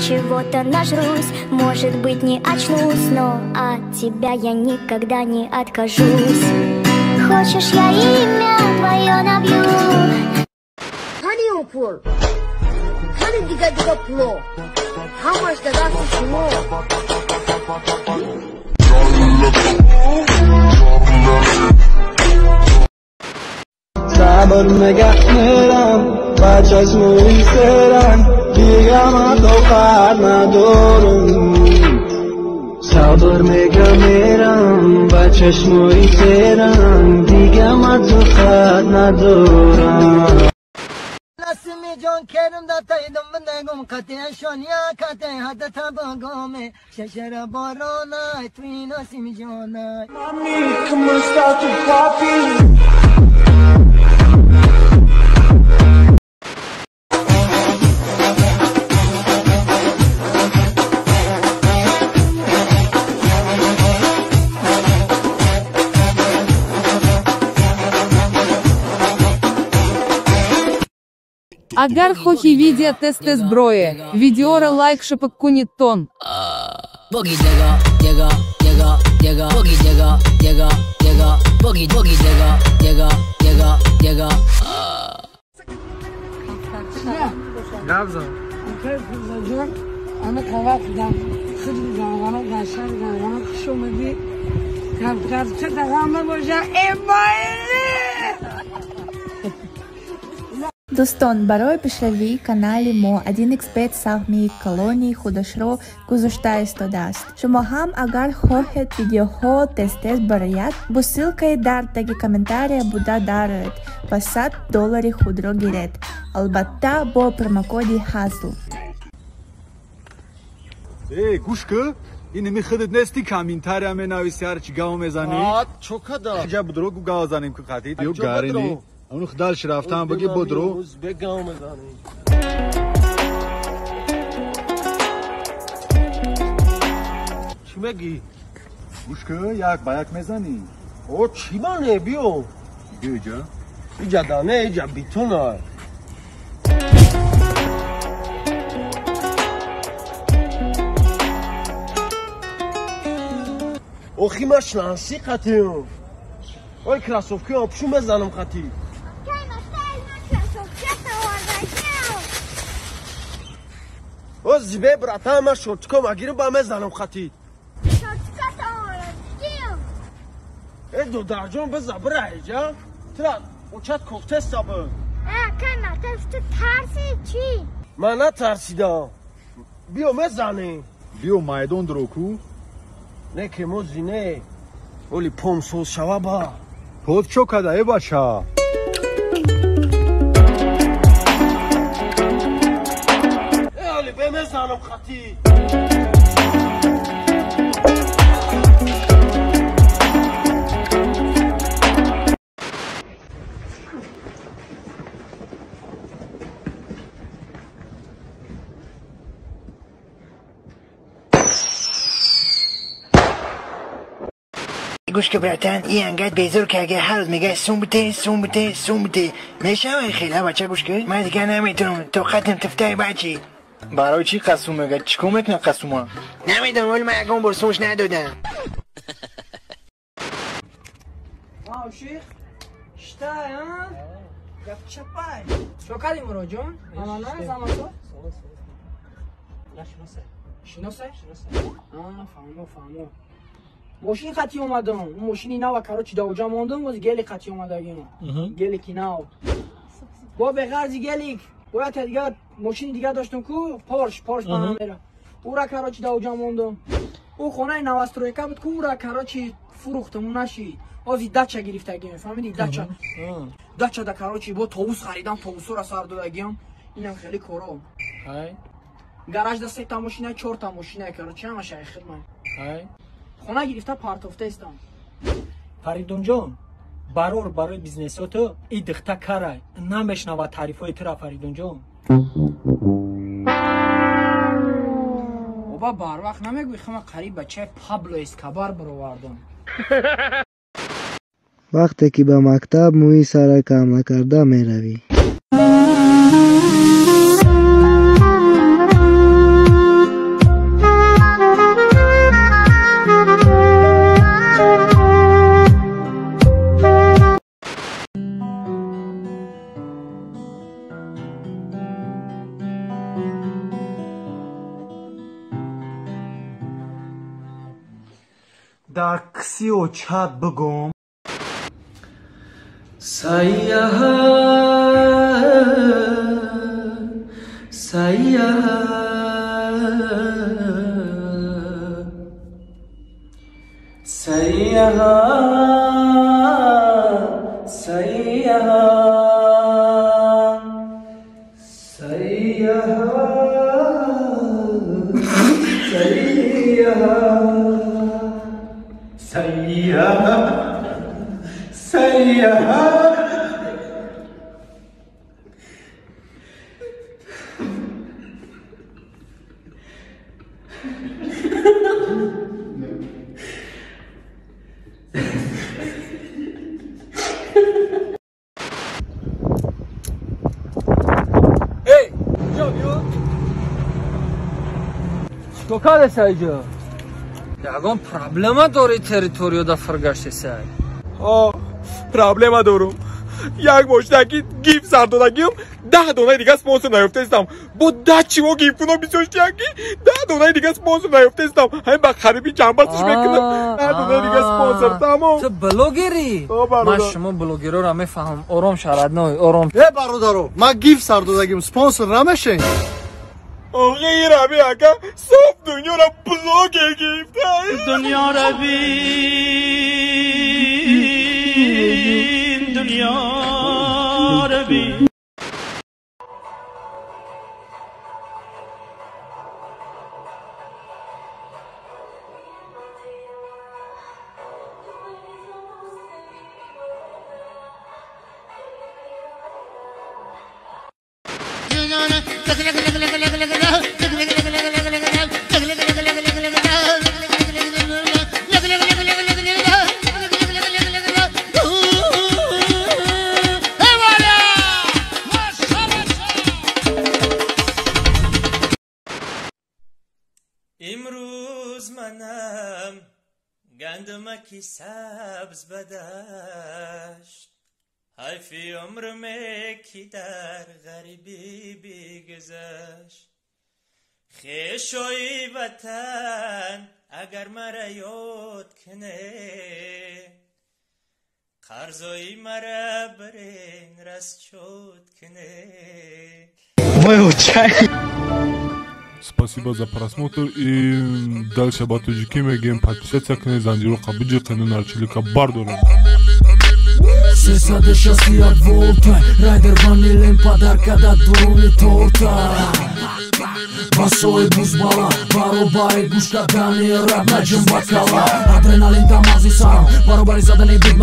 чего-то нажрусь, может быть, не очнусь, но от тебя я никогда не откажусь. Хочешь, я имя твое набью? Honey pul, honey diga pulo. How much the last is more? صبر نگه میرم با چشموی سرم دیگه من دختر ندارم صبر نگه میرم با چشموی سرم دیگه من دختر ندارم نسیمی جان کرم دا تایدم بندگم قطعه شانیا قطعه حد تباگامه ششر بارانای توی نسیمی جانای Mommy, come on, start to popping Агар хохи видео тесте зброе, видеора лайк шепок кунитон. Boogie digger, digger, digger, digger, boogie digger, digger, digger, boogie boogie digger, digger, digger, digger. Gabza. Ana kahvaltıdan sırrıdan gaşardan şomedi kahvaltı tagama boja embaili. Достон, барои пешравии канали мо 1xbet саҳмии колонии худашро гузошта истодааст. Шумо ҳам агар хоҳед видеоҳо тез-тез барояд, бо ссилкаи дар таги комментария буда дароед ва $100 худро гиред. Албатта бо промокоди ҳазл. گوش که این میخواد نستی کامنتاری همه نویسی هرچی گاو میزنی چو کدا خجا بدرو گو گاو زنیم که قطعی دیو گارینی اونو خدالش رفتم بگی بدرو به گاو میزنی چی میگی؟ گوش که یک با یک میزنی او چی مانه بیو بیو ایجا ایجا دانه ایجا بیتونه اوخی ما شنانسی قطعیم اوی کراسوفکی آپشو بزنم قطعی او زیبه براتا ما شورتکا مگیرم با مزنم خطی ای دو درجان بزن برای ایجا ترا اوچت کوفته سابه کنا تو ترسی چی؟ من نترسیدم بیو مزنی بیو مایدون دروکو نه که موزی نه ولی پوم سوز شوا با پود چو کده ای بچه ولی بمزنم خطی گوش که براتن این انقدر بیزار که اگه هر روز میگه سون بده میشه خیلی بچه گوش که من دیگه نمیتونم تو ختم تفتای بچی برای چی قسوم میگه چیکار میکنه قسوما نمیدونم ولی من اگه برسومش ندادم واو شیخ شتا ها گفت چپای شو کاری مراجعون انا نه زمانو شناسه فهمو ماشین خطی اومدم اون ماشینی نو کارو دا اوجا موندم و گلی خطی اومدگیم گلی کی نو با به غرضی گلی باید دیگه ماشین دیگه داشتم کو پارش با میره او را کارو دا اوجا موندم او خونه نوسترویکا بود کو را کارو فروختم نشید ازی دچا گرفتگیم فهمیدی دچا دا کارو با توبوس خریدم توبوسو را سر دادگیم اینم خیلی کارو های گاراژ دا 3 تا ماشینه 4 تا ماشینه کارو چه همش خدمت های خونه گرفته پارتوفته استم فرید جان برای بیزنس تو ای دخته کارای نمیشنوه تعریفای تو را فرید جان بابا بار وقت نمیگوی خما قریب بچه پابلو اسکابار برآوردم وقتی که به مکتب موی سر کم نکرده میروی در کسی و چت بگم تو کار سایجا یگان پرابلما داری تریتوریو فرگشتی سای پرابلما دارم یک مشتکی گیف سر دادگیم 10 دونه دیگه اسپانسر نیفتستم با 10 چیو گیف کنم 28 10 دونه دیگه اسپانسر نیفتستم همین با خریبی چنبرسش میکنم 10 دونه دیگه اسپانسر تمام تو بلوگری من شما بلوگرا رو میفهمم آرام شرط نه آرام برادرو من گیف سر دادگیم اسپانسر نمیشین آقا این ربی اگه صاف دنیا را بلوگ گیفته دنیا را بین دنیا را بین امروز منم گندمکی سبز بدشت حیفی عمرم کی در غریبی بگذشت خیشوی وطن اگر مرا یاد کنه قرضوی مرا برین رست شد کنه Спасибо за просмотр и дальше батуджики мегем подписаться к Занжиру Кабуджи канал Чилика Бардору. Сесаде шасти от волта Райдер ванилен подарка да дуруни торта Басой бузбала Баробари гушка дани раб наджим бакала Адреналин тамази сам Баробари задане биг